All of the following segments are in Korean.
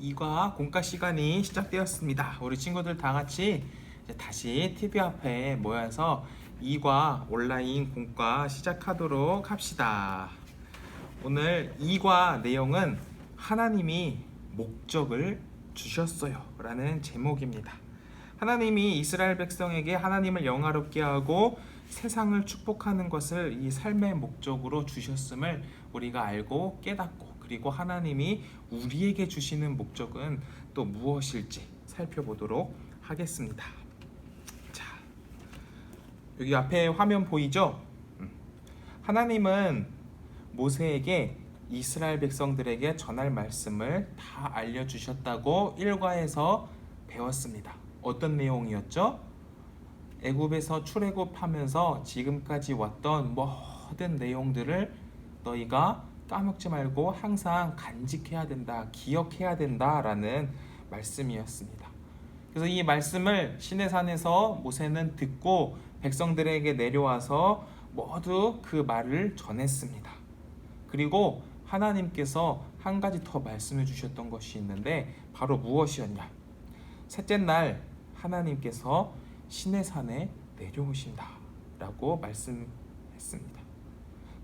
이과 공과 시간이 시작되었습니다. 우리 친구들 다 같이 이제 다시 TV 앞에 모여서 이과 온라인 공과 시작하도록 합시다. 오늘 이과 내용은 하나님이 목적을 주셨어요 라는 제목입니다. 하나님이 이스라엘 백성에게 하나님을 영화롭게 하고 세상을 축복하는 것을 이 삶의 목적으로 주셨음을 우리가 알고 깨닫고, 그리고 하나님이 우리에게 주시는 목적은 또 무엇일지 살펴보도록 하겠습니다. 자, 여기 앞에 화면 보이죠? 하나님은 모세에게 이스라엘 백성들에게 전할 말씀을 다 알려주셨다고 1과에서 배웠습니다. 어떤 내용이었죠? 애굽에서 출애굽하면서 지금까지 왔던 모든 내용들을 너희가 까먹지 말고 항상 간직해야 된다, 기억해야 된다라는 말씀이었습니다. 그래서 이 말씀을 시내산에서 모세는 듣고 백성들에게 내려와서 모두 그 말을 전했습니다. 그리고 하나님께서 한 가지 더 말씀해 주셨던 것이 있는데 바로 무엇이었냐? 셋째 날 하나님께서 시내산에 내려오신다 라고 말씀했습니다.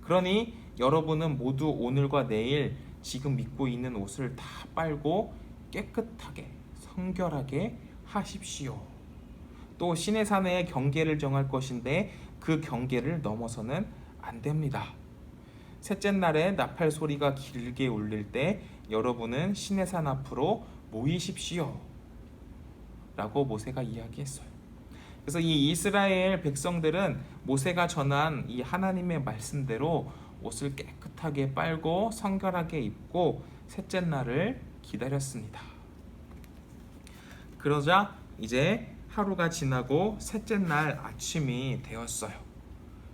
그러니 여러분은 모두 오늘과 내일 지금 입고 있는 옷을 다 빨고 깨끗하게 성결하게 하십시오. 또 시내산의 경계를 정할 것인데 그 경계를 넘어서는 안 됩니다. 셋째 날에 나팔 소리가 길게 울릴 때 여러분은 시내산 앞으로 모이십시오 라고 모세가 이야기했어요. 그래서 이 이스라엘 백성들은 모세가 전한 이 하나님의 말씀대로 옷을 깨끗하게 빨고 성결하게 입고 셋째 날을 기다렸습니다. 그러자 이제 하루가 지나고 셋째 날 아침이 되었어요.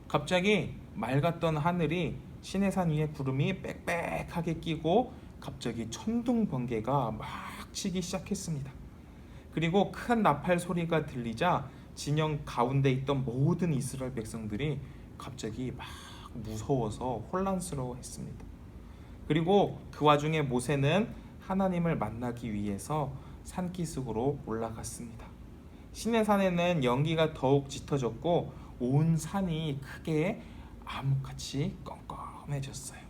갑자기 맑았던 하늘이 시내산 위에 구름이 빽빽하게 끼고 갑자기 천둥 번개가 막 치기 시작했습니다. 그리고 큰 나팔 소리가 들리자 진영 가운데 있던 모든 이스라엘 백성들이 갑자기 막 무서워서 혼란스러워했습니다. 그리고 그 와중에 모세는 하나님을 만나기 위해서 산기슭으로 올라갔습니다. 시내산에는 연기가 더욱 짙어졌고 온 산이 크게 암흑같이 껌껌해졌어요.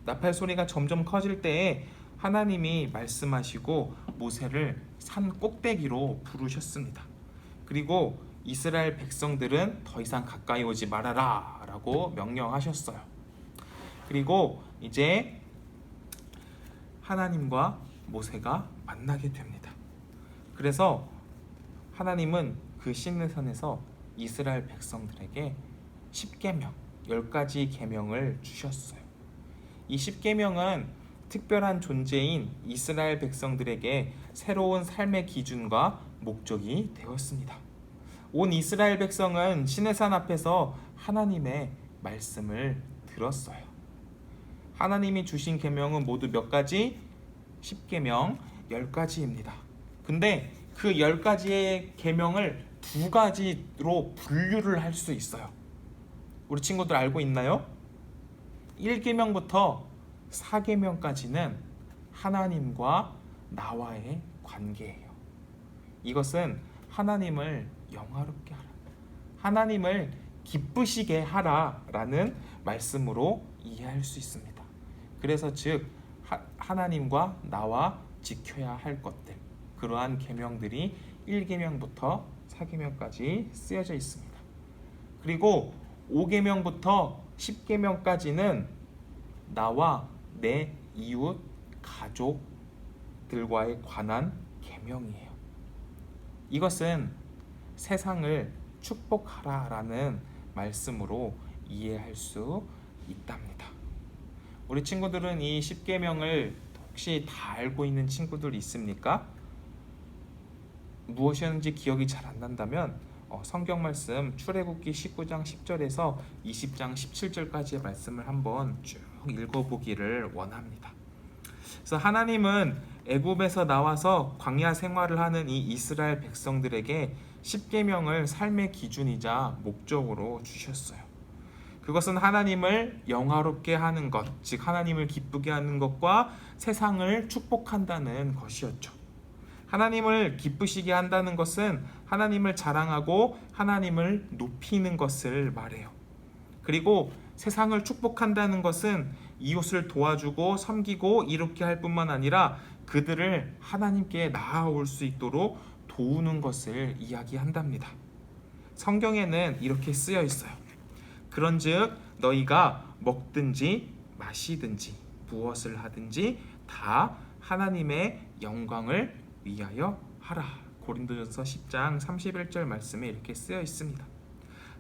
나팔 소리가 점점 커질 때에 하나님이 말씀하시고 모세를 산 꼭대기로 부르셨습니다. 그리고 이스라엘 백성들은 더 이상 가까이 오지 말아라 라고 명령하셨어요. 그리고 이제 하나님과 모세가 만나게 됩니다. 그래서 하나님은 그 시내산에서 이스라엘 백성들에게 10계명, 10가지 계명을 주셨어요. 이 10계명은 특별한 존재인 이스라엘 백성들에게 새로운 삶의 기준과 목적이 되었습니다. 온 이스라엘 백성은 시내산 앞에서 하나님의 말씀을 들었어요. 하나님이 주신 계명은 모두 몇 가지? 10계명 10가지입니다. 근데 그 10가지의 계명을 두 가지로 분류를 할 수 있어요. 우리 친구들 알고 있나요? 1계명부터 4계명까지는 하나님과 나와의 관계예요. 이것은 하나님을 영화롭게 하라, 하나님을 기쁘시게 하라라는 말씀으로 이해할 수 있습니다. 그래서 즉 하나님과 나와 지켜야 할 것들, 그러한 계명들이 1계명부터 4계명까지 쓰여져 있습니다. 그리고 5계명부터 10계명까지는 나와 내 이웃, 가족들과에 관한 계명이에요. 이것은 세상을 축복하라라는 말씀으로 이해할 수 있답니다. 우리 친구들은 이 10계명을 혹시 다 알고 있는 친구들 있습니까? 무엇이었는지 기억이 잘 안 난다면 성경 말씀 출애굽기 19장 10절에서 20장 17절까지의 말씀을 한번 쭉 읽어보기를 원합니다. 그래서 하나님은 애굽에서 나와서 광야 생활을 하는 이 이스라엘 백성들에게 10계명을 삶의 기준이자 목적으로 주셨어요. 그것은 하나님을 영화롭게 하는 것, 즉 하나님을 기쁘게 하는 것과 세상을 축복한다는 것이었죠. 하나님을 기쁘시게 한다는 것은 하나님을 자랑하고 하나님을 높이는 것을 말해요. 그리고 세상을 축복한다는 것은 이웃을 도와주고 섬기고 이롭게 할 뿐만 아니라 그들을 하나님께 나아올 수 있도록 도우는 것을 이야기한답니다. 성경에는 이렇게 쓰여 있어요. 그런즉 너희가 먹든지 마시든지 무엇을 하든지 다 하나님의 영광을 위하여 하라. 고린도전서 10장 31절 말씀에 이렇게 쓰여 있습니다.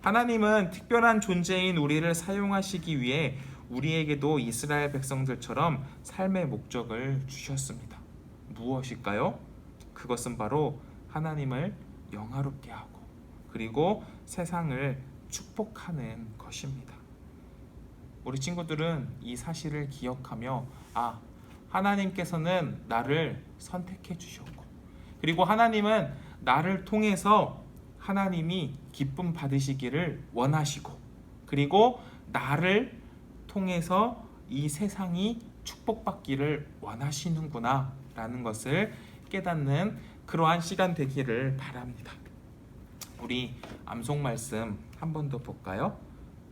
하나님은 특별한 존재인 우리를 사용하시기 위해 우리에게도 이스라엘 백성들처럼 삶의 목적을 주셨습니다. 무엇일까요? 그것은 바로 하나님을 영화롭게 하고 그리고 세상을 축복하는 것입니다. 우리 친구들은 이 사실을 기억하며 하나님께서는 나를 선택해 주셨고 그리고 하나님은 나를 통해서 하나님이 기쁨 받으시기를 원하시고 그리고 나를 통해서 이 세상이 축복받기를 원하시는구나 라는 것을 깨닫는 그러한 시간 되기를 바랍니다. 우리 암송 말씀 한 번 더 볼까요?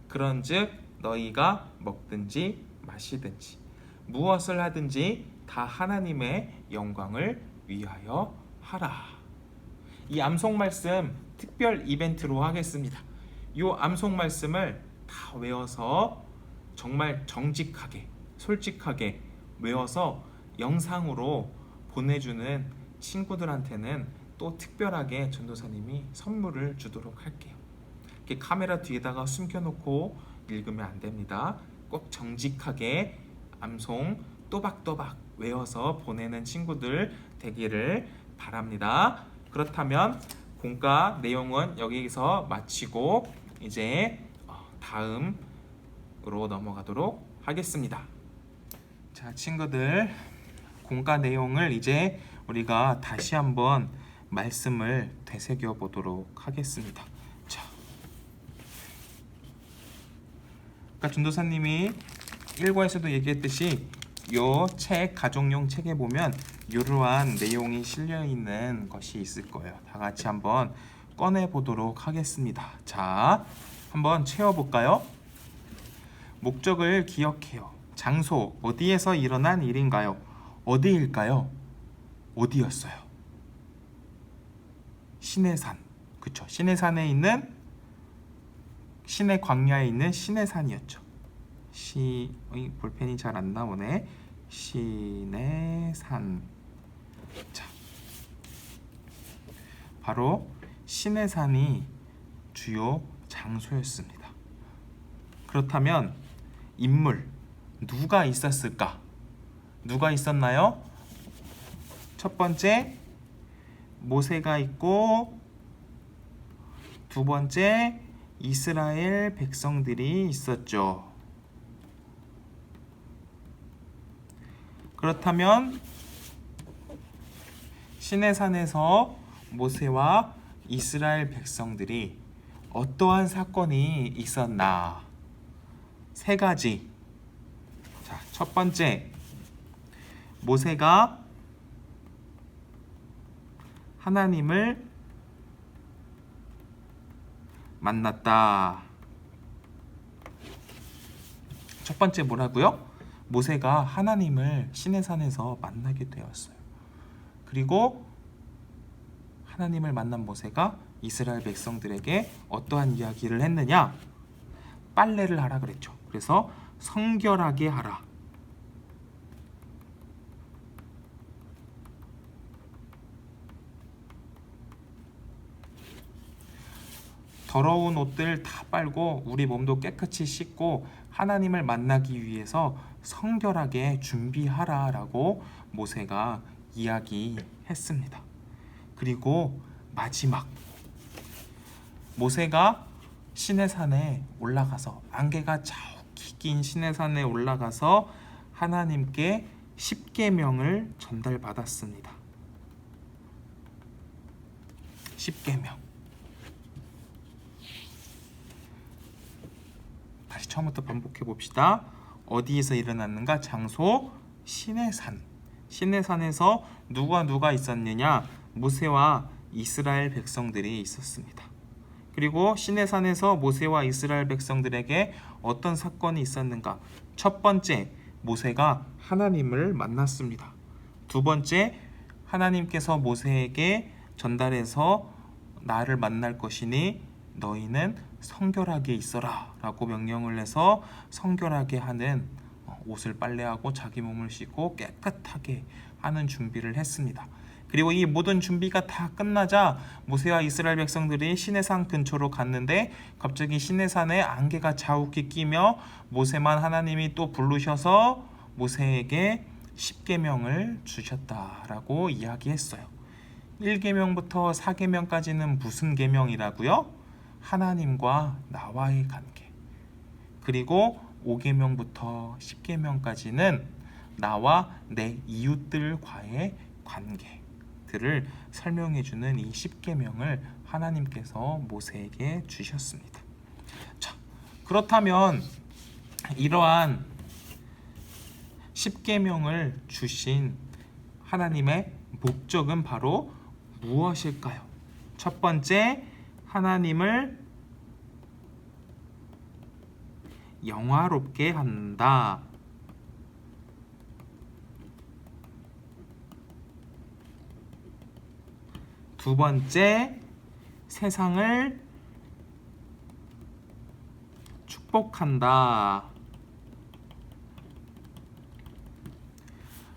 그런즉 너희가 먹든지 마시든지 무엇을 하든지 다 하나님의 영광을 위하여 하라. 이 암송 말씀 특별 이벤트로 하겠습니다. 이 암송 말씀을 다 외워서 정말 정직하게 솔직하게 외워서 영상으로 보내주는 친구들한테는 또 특별하게 전도사님이 선물을 주도록 할게요. 이렇게 카메라 뒤에다가 숨겨놓고 읽으면 안 됩니다. 꼭 정직하게 암송 또박또박 외워서 보내는 친구들 되기를 바랍니다. 그렇다면 공과 내용은 여기서 마치고 이제 다음으로 넘어가도록 하겠습니다. 자, 친구들, 공과 내용을 이제 우리가 다시 한번 말씀을 되새겨 보도록 하겠습니다. 자, 아까 전도사님이 1과에서도 얘기했듯이 요 책, 가족용 책에 보면 이러한 내용이 실려 있는 것이 있을 거예요. 다 같이 한번 꺼내 보도록 하겠습니다. 자, 한번 채워볼까요? 목적을 기억해요. 장소, 어디에서 일어난 일인가요? 어디일까요? 어디였어요? 시내산, 그쵸? 시내산에 있는 시내 광야에 있는 시내산이었죠. 볼펜이 잘 안 나오네. 시내산. 자, 바로 시내산이 주요 장소였습니다. 그렇다면 인물 누가 있었을까? 누가 있었나요? 첫 번째 모세가 있고 두 번째 이스라엘 백성들이 있었죠. 그렇다면 시내산에서 모세와 이스라엘 백성들이 어떠한 사건이 있었나? 세 가지. 자, 첫 번째, 모세가 하나님을 만났다. 첫 번째 뭐라고요? 모세가 하나님을 시내산에서 만나게 되었어요. 그리고 하나님을 만난 모세가 이스라엘 백성들에게 어떠한 이야기를 했느냐? 빨래를 하라 그랬죠. 그래서 성결하게 하라. 더러운 옷들 다 빨고 우리 몸도 깨끗이 씻고 하나님을 만나기 위해서 성결하게 준비하라라고 모세가 이야기했습니다. 그리고 마지막, 모세가 시내산에 올라가서 안개가 자욱히 낀 시내산에 올라가서 하나님께 십계명을 전달받았습니다. 십계명. 다시 처음부터 반복해 봅시다. 어디에서 일어났는가? 장소 시내산. 시내산에서 누가 있었느냐? 모세와 이스라엘 백성들이 있었습니다. 그리고 시내산에서 모세와 이스라엘 백성들에게 어떤 사건이 있었는가? 첫 번째, 모세가 하나님을 만났습니다. 두 번째, 하나님께서 모세에게 전달해서 나를 만날 것이니 너희는 성결하게 있어라 라고 명령을 해서 성결하게 하는 옷을 빨래하고 자기 몸을 씻고 깨끗하게 하는 준비를 했습니다. 그리고 이 모든 준비가 다 끝나자 모세와 이스라엘 백성들이 시내산 근처로 갔는데 갑자기 시내산에 안개가 자욱히 끼며 모세만 하나님이 또 부르셔서 모세에게 10계명을 주셨다라고 이야기했어요. 1계명부터 4계명까지는 무슨 계명이라고요? 하나님과 나와의 관계. 그리고 5계명부터 10계명까지는 나와 내 이웃들과의 관계들을 설명해주는 이 10계명을 하나님께서 모세에게 주셨습니다. 자, 그렇다면 이러한 10계명을 주신 하나님의 목적은 바로 무엇일까요? 첫 번째, 하나님을 영화롭게 한다. 두 번째, 세상을 축복한다.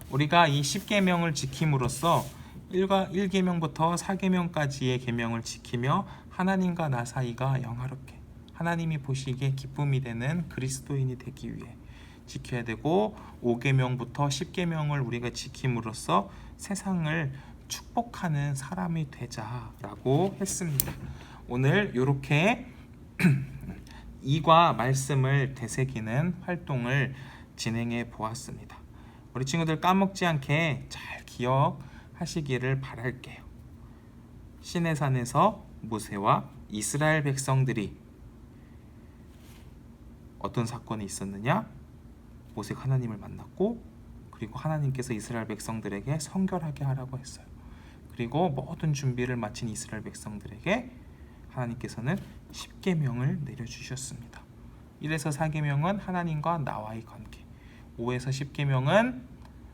우리가 이 10계명을 지킴으로써 1계명부터 4계명까지의 계명을 지키며 하나님과 나 사이가 영화롭게, 하나님이 보시기에 기쁨이 되는 그리스도인이 되기 위해 지켜야 되고, 5계명부터 10계명을 우리가 지킴으로써 세상을 축복하는 사람이 되자라고 했습니다. 오늘 이렇게 이과 말씀을 되새기는 활동을 진행해 보았습니다. 우리 친구들 까먹지 않게 잘 기억하시기를 바랄게요. 시내산에서 모세와 이스라엘 백성들이 어떤 사건이 있었느냐? 모세가 하나님을 만났고, 그리고 하나님께서 이스라엘 백성들에게 성결하게 하라고 했어요. 그리고 모든 준비를 마친 이스라엘 백성들에게 하나님께서는 10계명을 내려주셨습니다. 1에서 4계명은 하나님과 나와의 관계, 5에서 10계명은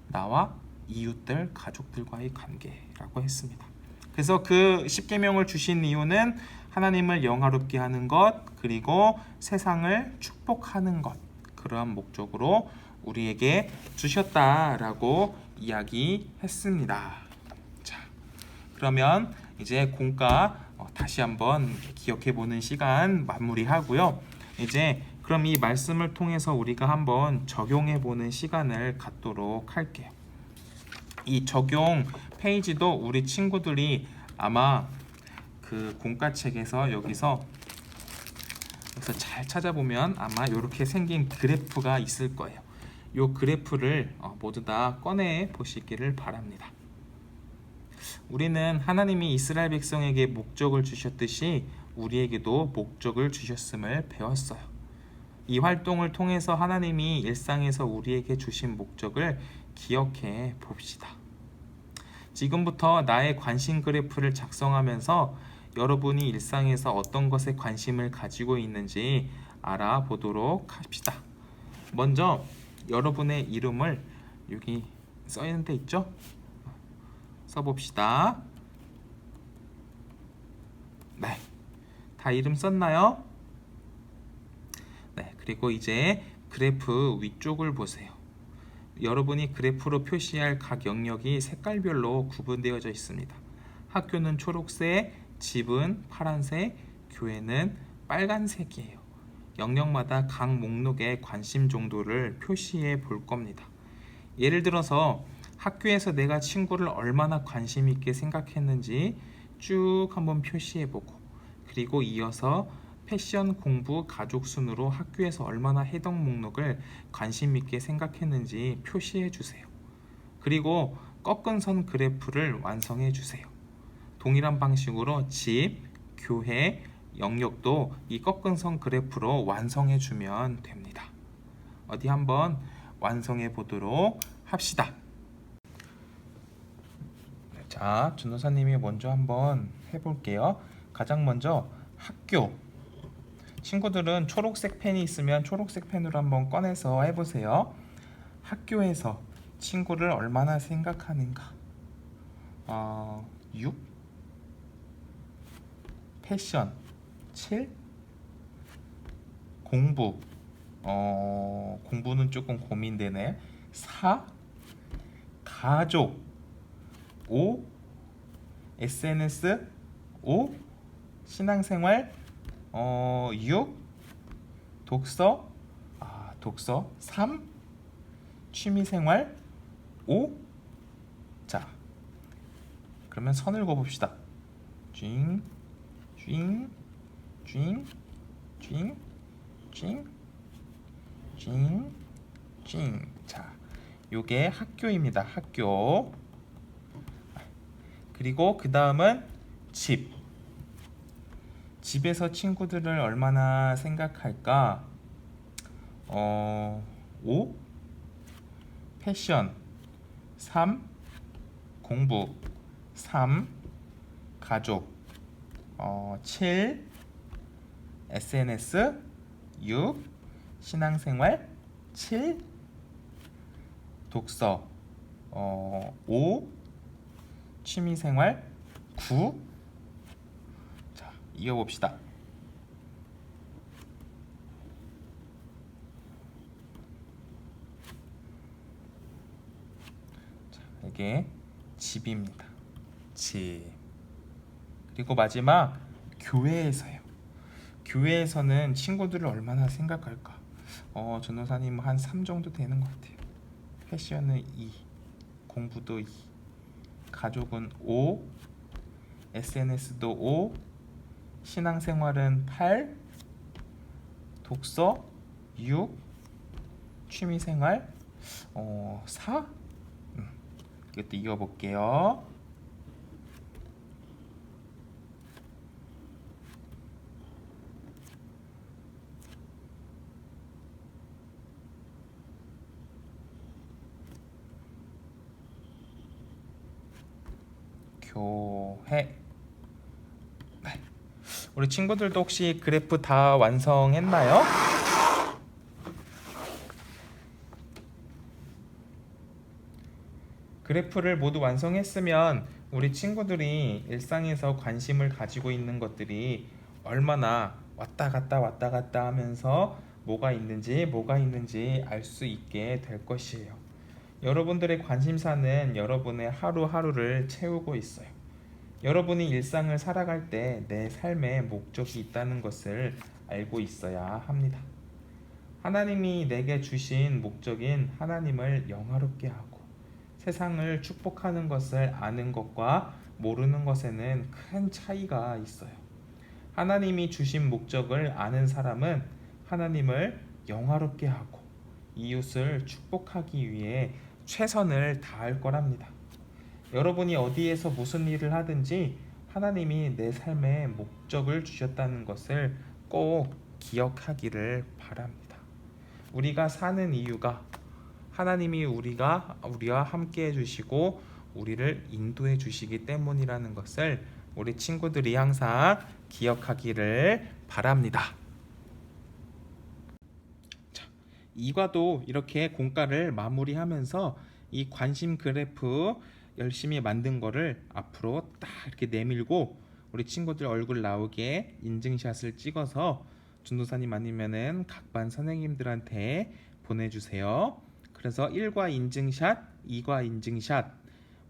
나와 이웃들, 가족들과의 관계라고 했습니다. 그래서 그 10계명을 주신 이유는 하나님을 영화롭게 하는 것, 그리고 세상을 축복하는 것, 그러한 목적으로 우리에게 주셨다라고 이야기했습니다. 자, 그러면 이제 공과 다시 한번 기억해 보는 시간 마무리하고요. 이제 그럼 이 말씀을 통해서 우리가 한번 적용해 보는 시간을 갖도록 할게요. 이 적용 페이지도 우리 친구들이 아마 그 공과책에서 여기서 잘 찾아보면 아마 이렇게 생긴 그래프가 있을 거예요. 이 그래프를 모두 다 꺼내 보시기를 바랍니다. 우리는 하나님이 이스라엘 백성에게 목적을 주셨듯이 우리에게도 목적을 주셨음을 배웠어요. 이 활동을 통해서 하나님이 일상에서 우리에게 주신 목적을 기억해 봅시다. 지금부터 나의 관심 그래프를 작성하면서 여러분이 일상에서 어떤 것에 관심을 가지고 있는지 알아보도록 합시다. 먼저 여러분의 이름을 여기 써 있는 데 있죠? 써봅시다. 네, 다 이름 썼나요? 네, 그리고 이제 그래프 위쪽을 보세요. 여러분이 그래프로 표시할 각 영역이 색깔별로 구분되어져 있습니다. 학교는 초록색, 집은 파란색, 교회는 빨간색이에요. 영역마다 각 목록의 관심 정도를 표시해 볼 겁니다. 예를 들어서 학교에서 내가 친구를 얼마나 관심 있게 생각했는지 쭉 한번 표시해 보고, 그리고 이어서 패션, 공부, 가족 순으로 학교에서 얼마나 해당 목록을 관심 있게 생각했는지 표시해 주세요. 그리고 꺾은 선 그래프를 완성해 주세요. 동일한 방식으로 집, 교회, 영역도 이 꺾은 선 그래프로 완성해 주면 됩니다. 어디 한번 완성해 보도록 합시다. 자, 준호사님이 먼저 한번 해볼게요. 가장 먼저 학교. 친구들은 초록색 펜이 있으면 초록색 펜으로 한번 꺼내서 해보세요. 학교에서 친구를 얼마나 생각하는가? 6, 패션 7, 공부 공부는 조금 고민되네. 4, 가족 5, SNS 5, 신앙생활 6, 독서 독서 3, 취미생활 5. 자, 그러면 선을 그어봅시다. 쥐잉 쥐잉 쥐잉 쥐잉 쥐잉 쥐잉 쥐잉. 자, 요게 학교입니다. 학교. 그리고 그 다음은 집. 집에서 친구들을 얼마나 생각할까? 5, 패션 3, 공부 3, 가족 7, SNS 6, 신앙생활 7, 독서 5, 취미생활 9. 자, 이어봅시다. 자, 이게 집입니다. 집. 그리고 마지막 교회에서요. 교회에서는 친구들을 얼마나 생각할까? 전도사님 한 3 정도 되는 것 같아요. 패션은 2, 공부도 2, 가족은 5, SNS도 5, 신앙생활은 8, 독서 6, 취미생활 4. 이것도 이어볼게요. 교회. 네. 우리 친구들도 혹시 그래프 다 완성했나요? 그래프를 모두 완성했으면 우리 친구들이 일상에서 관심을 가지고 있는 것들이 얼마나 왔다 갔다 하면서 뭐가 있는지 알 수 있게 될 것이에요. 여러분들의 관심사는 여러분의 하루하루를 채우고 있어요. 여러분이 일상을 살아갈 때 내 삶에 목적이 있다는 것을 알고 있어야 합니다. 하나님이 내게 주신 목적인 하나님을 영화롭게 하고 세상을 축복하는 것을 아는 것과 모르는 것에는 큰 차이가 있어요. 하나님이 주신 목적을 아는 사람은 하나님을 영화롭게 하고 이웃을 축복하기 위해 최선을 다할 거랍니다. 여러분이 어디에서 무슨 일을 하든지 하나님이 내 삶에 목적을 주셨다는 것을 꼭 기억하기를 바랍니다. 우리가 사는 이유가 하나님이 우리와 함께 해주시고 우리를 인도해 주시기 때문이라는 것을 우리 친구들이 항상 기억하기를 바랍니다. 자, 이과도 이렇게 공과를 마무리하면서 이 관심 그래프 열심히 만든 거를 앞으로 딱 이렇게 내밀고 우리 친구들 얼굴 나오게 인증샷을 찍어서 준도사님 아니면은 각반 선생님들한테 보내주세요. 그래서 1과 인증샷, 2과 인증샷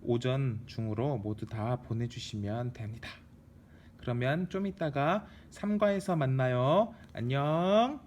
오전 중으로 모두 다 보내주시면 됩니다. 그러면 좀 이따가 3과에서 만나요. 안녕.